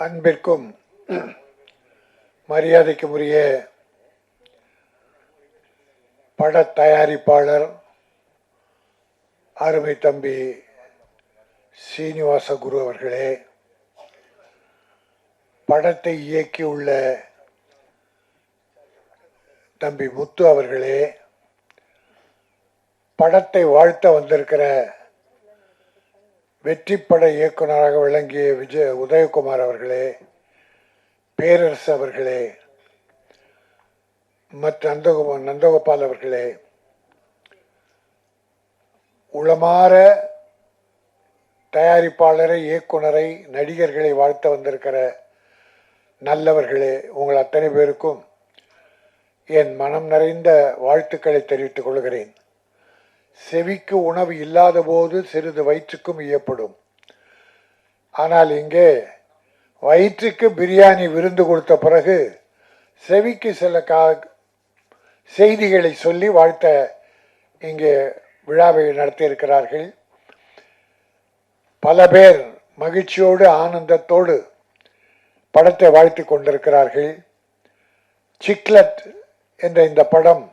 அன்பிற்கும் மரியாதைக்கும் உரிய பட தயாரிப்பாளர் அருமை தம்பி சீனிவாச குரு அவர்களே, படத்தை இயக்கியுள்ள தம்பி முத்து அவர்களே, படத்தை வாழ்த்த வந்திருக்கிற வெற்றி பட இயக்குநராக விளங்கிய உதயகுமார் அவர்களே, பேரரசு அவர்களே, மற்ற நந்தகோபால் அவர்களே, உளமாற தயாரிப்பாளரை, இயக்குனரை, நடிகர்களை வாழ்த்த வந்திருக்கிற நல்லவர்களே, உங்கள் அத்தனை பேருக்கும் என் மனம் நிறைந்த வாழ்த்துக்களை தெரிவித்துக் கொள்கிறேன். செவிக்கு உணவு இல்லாத போது சிறிது வயிற்றுக்கும் இயப்படும். ஆனால் இங்கே வயிற்றுக்கு பிரியாணி விருந்து கொடுத்த பிறகு செவிக்கு சில செய்திகளை சொல்லி வாழ்த்த இங்கே விழாவை நடத்தியிருக்கிறார்கள். பல பேர் மகிழ்ச்சியோடு ஆனந்தத்தோடு படத்தை வாழ்த்தி கொண்டிருக்கிறார்கள். சிக்லெட் என்ற இந்த படம்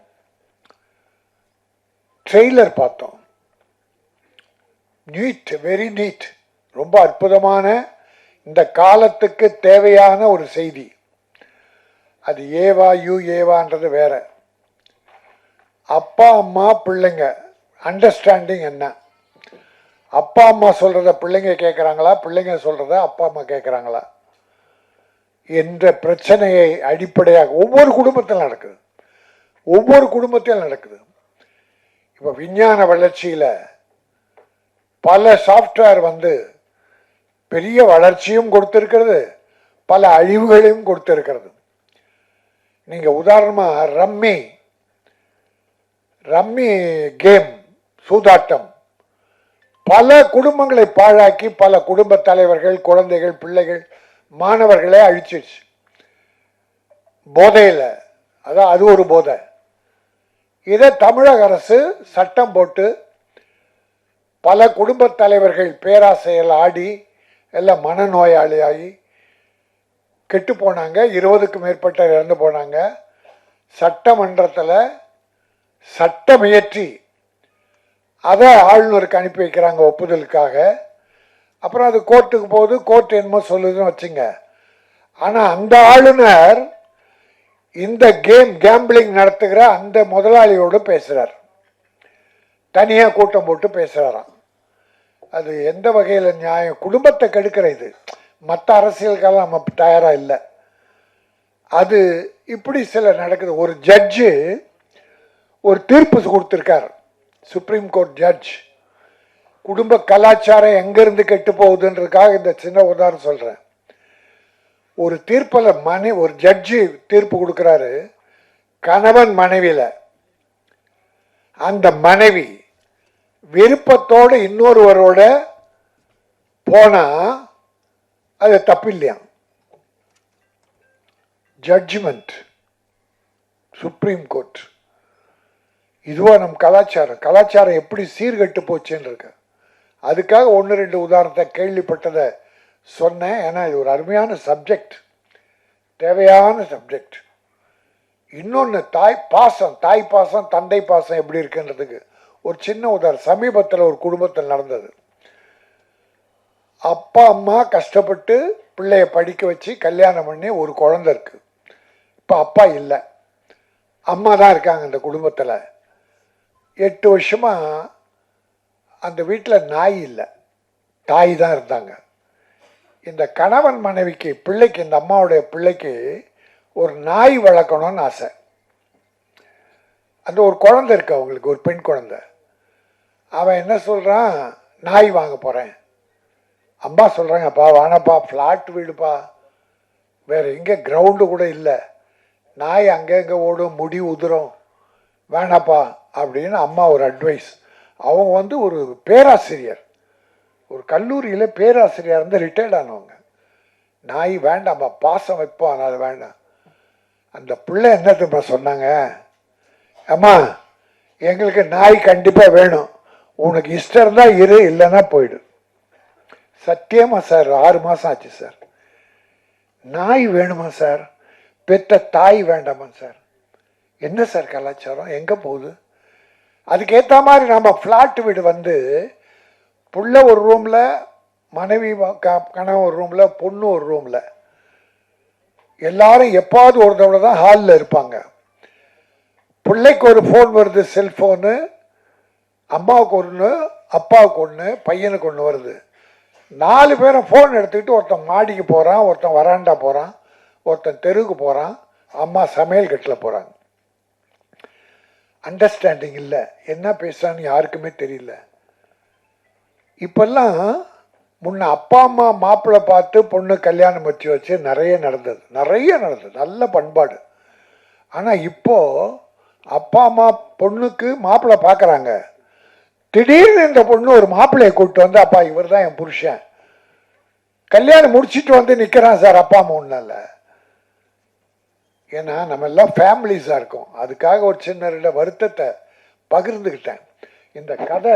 ட்ரெய்லர் பார்த்தோம். நீட், வெரி நீட், ரொம்ப அற்புதமான, இந்த காலத்துக்கு தேவையான ஒரு செய்தி. அது ஏவா ஏவான்றது வேற. அப்பா அம்மா பிள்ளைங்க அண்டர்ஸ்டாண்டிங் என்ன? அப்பா அம்மா சொல்றத பிள்ளைங்க கேட்குறாங்களா, பிள்ளைங்க சொல்றத அப்பா அம்மா கேட்குறாங்களா என்ற பிரச்சனையை அடிப்படையாக ஒவ்வொரு குடும்பத்தில் நடக்குது. இப்போ விஞ்ஞான வளர்ச்சியில் பல சாஃப்ட்வேர் பெரிய வளர்ச்சியும் கொடுத்திருக்கிறது, பல அழிவுகளையும் கொடுத்திருக்கிறது. நீங்க உதாரணமா ரம்மி கேம், சூதாட்டம் பல குடும்பங்களை பாழாக்கி பல குடும்ப தலைவர்கள், குழந்தைகள், பிள்ளைகள், மாணவர்களே அழிச்சிருச்சு. போதையில் அது ஒரு போதை. இதை தமிழக அரசு சட்டம் போட்டு பல குடும்ப தலைவர்கள் பேராசையில் ஆடி எல்லாம் மனநோயாளியாகி கெட்டு போனாங்க. 20க்கும் மேற்பட்ட இறந்து போனாங்க. சட்டமன்றத்தில் சட்டம் இயற்றி அதை ஆளுநருக்கு அனுப்பி வைக்கிறாங்க ஒப்புதலுக்காக. அப்புறம் அது கோர்ட்டுக்கு போகுது, கோர்ட் என்னமோ சொல்லுதுன்னு வச்சுங்க. ஆனால் அந்த ஆளுநர் இந்த கேம்பிளிங் நடத்துகிற அந்த முதலாளியோடு பேசுறார், தனியா கூட்டம் போட்டு பேசுறாராம். அது எந்த வகையில் நியாயம்? குடும்பத்தை கெடுக்கிற இது. மற்ற அரசியலுக்கெல்லாம் நம்ம தயாரா இல்லை. அது இப்படி சில நடக்குது. ஒரு ஜட்ஜு ஒரு தீர்ப்பு கொடுத்திருக்கார், சுப்ரீம் கோர்ட் ஜட்ஜ். குடும்ப கலாச்சாரம் எங்கிருந்து கெட்டு போகுதுன்றதுக்காக இந்த சின்ன உதாரணம் சொல்றேன். ஒரு தீர்ப்பில் ஒரு ஜட்ஜி தீர்ப்பு கொடுக்கிறாரு, கணவன் மனைவியில அந்த மனைவி விருப்பத்தோடு இன்னொருவரோட போனா அது தப்பு இல்லையா? Judgement supreme court. இதுவா நம் கலாச்சாரம் எப்படி சீர்கட்டு போச்சுன்னு இருக்கு. அதுக்காக 1-2 உதாரணத்தை கேள்விப்பட்டதை சொன்னேன். ஏன்னா இது ஒரு அருமையான சப்ஜெக்ட், தேவையான சப்ஜெக்ட். இன்னொன்று தாய் பாசம், தந்தை பாசம் எப்படி இருக்குன்றதுக்கு ஒரு சின்ன உதாரணம். சமீபத்தில் ஒரு குடும்பத்தில் நடந்தது. அப்பா அம்மா கஷ்டப்பட்டு பிள்ளைய படிக்க வச்சு கல்யாணம் பண்ணி ஒரு குழந்தை இருக்கு. இப்போ அப்பா இல்லை, அம்மா தான் இருக்காங்க அந்த குடும்பத்தில். 8 வருஷமா அந்த வீட்டில் நாய் இல்லை, தாய் தான் இருந்தாங்க. இந்த கணவன் மனைவிக்கு, பிள்ளைக்கு, இந்த அம்மாவுடைய பிள்ளைக்கு ஒரு நாய் வளர்க்கணும்னு ஆசை. அந்த ஒரு குழந்தை இருக்கு அவங்களுக்கு, ஒரு பெண் குழந்தை. அவன் என்ன சொல்றான், நாய் வாங்க போறேன். அம்மா சொல்றாங்கப்பா வானப்பா, ஃப்ளாட் வீடுப்பா, வேற எங்கே கிரவுண்டு கூட இல்லை, நாய் அங்கங்க ஓடும், முடி உதிரும், வேணாப்பா அப்படின்னு அம்மா ஒரு அட்வைஸ். அவங்க ஒரு பேராசிரியர், ஒரு கல்லூரியில் பேராசிரியர் இருந்து ரிட்டையர்ட் ஆனவங்க. நாய் வேண்டாம்மா, பாசம் வைப்போம், அதனால வேண்டாம். அந்த பிள்ளை என்ன தெரியுமா சொன்னாங்க, அம்மா எங்களுக்கு நாய் கண்டிப்பாக வேணும், உனக்கு இஷ்டம் இருந்தால் இரு, இல்லைன்னா போயிடு. சத்தியமா சார், 6 மாதம் ஆச்சு சார். நாய் வேணுமா சார், பெற்ற தாய் வேண்டாமா சார்? என்ன சார் கலாச்சாரம், எங்கே போகுது? அதுக்கேற்ற மாதிரி நம்ம ஃப்ளாட் வீடு வந்து புள்ள ஒரு ரூமில், மனைவி கணவன் ஒரு ரூமில், பொண்ணு ஒரு ரூமில், எல்லாரும் எப்பாவது ஒரு தடவை தான் ஹாலில் இருப்பாங்க. பிள்ளைக்கு ஒரு ஃபோன் வருது, செல்ஃபோனு, அம்மாவுக்கு ஒன்று, அப்பாவுக்கு ஒன்று, பையனுக்கு ஒன்று வருது. 4 பேரும் ஃபோன் எடுத்துக்கிட்டு ஒருத்தன் மாடிக்கு போகிறான், ஒருத்தன் வராண்டா போகிறான், ஒருத்தன் தெருவுக்கு போகிறான், அம்மா சமையல் கட்டில் போகிறாங்க. அண்டர்ஸ்டாண்டிங் இல்லை, என்ன பேசுகிறான்னு யாருக்குமே தெரியல. இப்பெல்லாம் முன்ன அப்பா அம்மா மாப்பிள்ளை பார்த்து பொண்ணு கல்யாணம் வச்சு நிறைய நடந்தது, நல்ல பண்பாடு. ஆனால் இப்போது அப்பா அம்மா பொண்ணுக்கு மாப்பிள்ளை பார்க்குறாங்க, திடீர்னு இந்த பொண்ணு ஒரு மாப்பிள்ளையை கூப்பிட்டு வந்து, அப்பா இவர் தான் என் புருஷன், கல்யாணம் முடிச்சுட்டு வந்து நிற்கிறான் சார் அப்பா அம்மா ஒன்றும். ஏன்னா நம்ம எல்லாம் ஃபேமிலிஸாக இருக்கோம். அதுக்காக ஒரு சின்ன வருத்தத்தை பகிர்ந்துக்கிட்டேன். இந்த கதை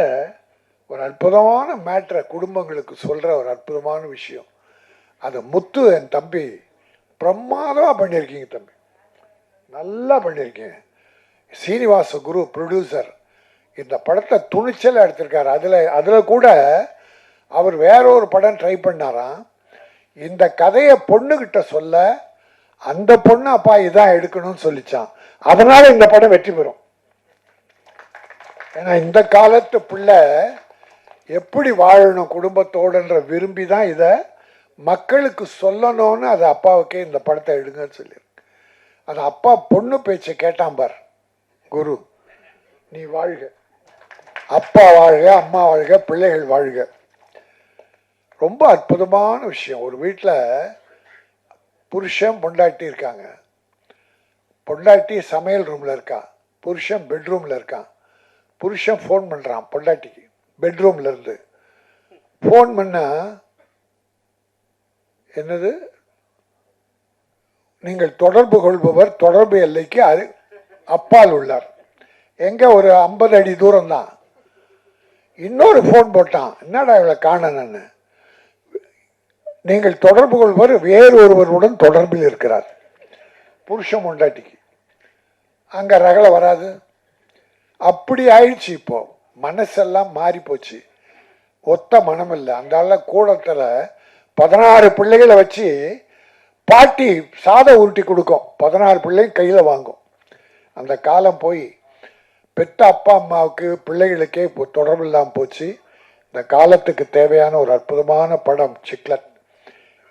ஒரு அற்புதமான மேட்ரை குடும்பங்களுக்கு சொல்கிற ஒரு அற்புதமான விஷயம். அதை முத்து என் தம்பி பிரமாதமாக பண்ணியிருக்கீங்க தம்பி, நல்லா பண்ணியிருக்கீங்க. சீனிவாச குரு ப்ரொடியூசர் இந்த படத்தை துணிச்சலாக எடுத்திருக்காரு. அதில் கூட அவர் வேற ஒரு படம் ட்ரை பண்ணாராம். இந்த கதையை பொண்ணுக்கிட்ட சொல்ல அந்த பொண்ணு அப்பா இதான் எடுக்கணும்னு சொல்லிச்சான். அதனால இந்த படம் வெற்றி பெறும். ஏன்னா இந்த காலத்து பிள்ளை எப்படி வாழணும் குடும்பத்தோடுன்ற விரும்பி தான் இதை மக்களுக்கு சொல்லணும்னு அது அப்பாவுக்கே இந்த படத்தை எடுங்கன்னு சொல்லியிருக்கு. அது அப்பா பொண்ணு பேச்சை கேட்டான் பார், குரு நீ வாழ்க, அப்பா வாழ்க, அம்மா வாழ்க, பிள்ளைகள் வாழ்க. ரொம்ப அற்புதமான விஷயம். ஒரு வீட்டில் புருஷன் பொண்டாட்டி இருக்காங்க, பொண்டாட்டி சமையல் ரூமில் இருக்கா, புருஷன் பெட்ரூமில் இருக்கான். புருஷன் ஃபோன் பண்ணுறான் பொண்டாட்டிக்கு பெட்ரூமில் இருந்து. ஃபோன் பண்ணால் என்னது, நீங்கள் தொடர்பு கொள்பவர் தொடர்பு எல்லைக்கு அப்பால் உள்ளார். எங்கே, ஒரு 50 அடி தூரம் தான். இன்னொரு ஃபோன் போட்டான், என்னடா இவளை காணன்னு. நீங்கள் தொடர்பு கொள்வர் வேறு ஒருவருடன் தொடர்பில் இருக்கிறார். புருஷன் பொண்டாட்டிக்கு அங்கே ரகலை வராது. அப்படி ஆயிடுச்சு. இப்போ மனசெல்லாம் மாறி போச்சு, ஒத்த மனம் இல்லை. அந்த கூடத்தில் 16 பிள்ளைகளை வச்சு பாட்டி சாதம் உருட்டி கொடுக்கும், 16 பிள்ளையும் கையில் வாங்கும். அந்த காலம் போய் பெற்ற அப்பா அம்மாவுக்கு பிள்ளைகளுக்கே இப்போ தொடர்பு இல்லாமல் போச்சு. இந்த காலத்துக்கு தேவையான ஒரு அற்புதமான படம் சிக்லட்.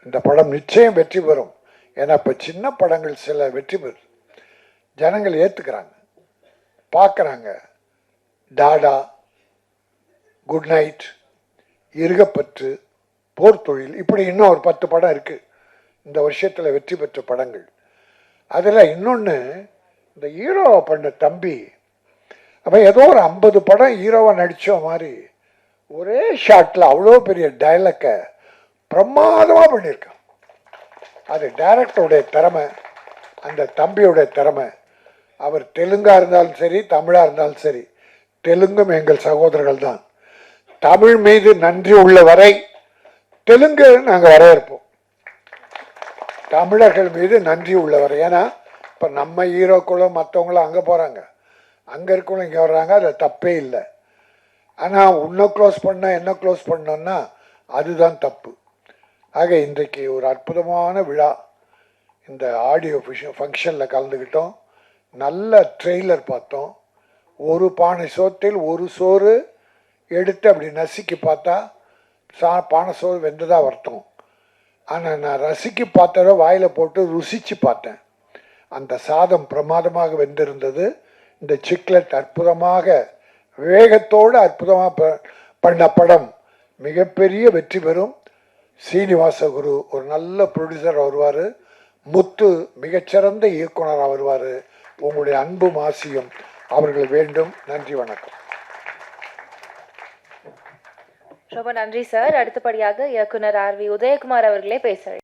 இந்த படம் நிச்சயம் வெற்றி பெறும். ஏன்னா இப்போ சின்ன படங்கள் சில வெற்றி பெறும், ஜனங்கள் ஏற்றுக்கிறாங்க, பார்க்குறாங்க. டாடா, குட் நைட், இருகப்பற்று, போர் தொழில், இப்படி இன்னும் ஒரு 10 படம் இருக்குது இந்த வருஷத்தில் வெற்றி பெற்ற படங்கள். அதில் இன்னொன்று, இந்த ஹீரோவை பண்ண தம்பி அவன் ஏதோ ஒரு 50 படம் ஹீரோவை நடித்த மாதிரி ஒரே ஷாட்டில் அவ்வளோ பெரிய டைலாக்கை பிரமாதமாக பண்ணியிருக்கான். அது டைரக்டருடைய திறமை, அந்த தம்பியுடைய திறமை. அவர் தெலுங்காக இருந்தாலும் சரி, தமிழாக இருந்தாலும் சரி, தெலுங்கும் எங்கள் சகோதரர்கள் தான். தமிழ் மீது நன்றி உள்ள வரை தெலுங்கு நாங்கள் வரவேற்போம். தமிழர்கள் மீது நன்றி உள்ள வரை. ஏன்னா இப்போ நம்ம ஹீரோக்களும் மற்றவங்களும் அங்கே போகிறாங்க, அங்கே இருக்கவங்களும் இங்கே வர்றாங்க, அது தப்பே இல்லை. ஆனால் உன்னை க்ளோஸ் பண்ண என்ன க்ளோஸ் பண்ணோன்னா அதுதான் தப்பு. ஆக இன்றைக்கு ஒரு அற்புதமான விழா. இந்த ஆடியோ ஃபங்க்ஷனில் கலந்துக்கிட்டோம். நல்ல ட்ரெய்லர் பார்த்தோம். ஒரு பானை சோற்றில் ஒரு சோறு எடுத்து அப்படி நசுக்கி பார்த்தா பானை சோறு வெந்ததாக வருத்தம். ஆனால் நான் ரசிக்கு பார்த்ததை வாயில் போட்டு ருசித்து பார்த்தேன். அந்த சாதம் பிரமாதமாக வெந்திருந்தது. இந்த சிக்லெட் அற்புதமாக வேகத்தோடு அற்புதமாக பண்ண படம் மிகப்பெரிய வெற்றி பெறும். சீனிவாச குரு ஒரு நல்ல ப்ரொடியூசர் வருவார், முத்து மிகச்சிறந்த இயக்குனராக வருவார். உங்களுடைய அன்பும் ஆசியும் அவர்கள் வேண்டும். நன்றி, வணக்கம். ரொம்ப நன்றி சார். அடுத்தபடியாக இயக்குனர் RV உதயகுமார் அவர்களே பேச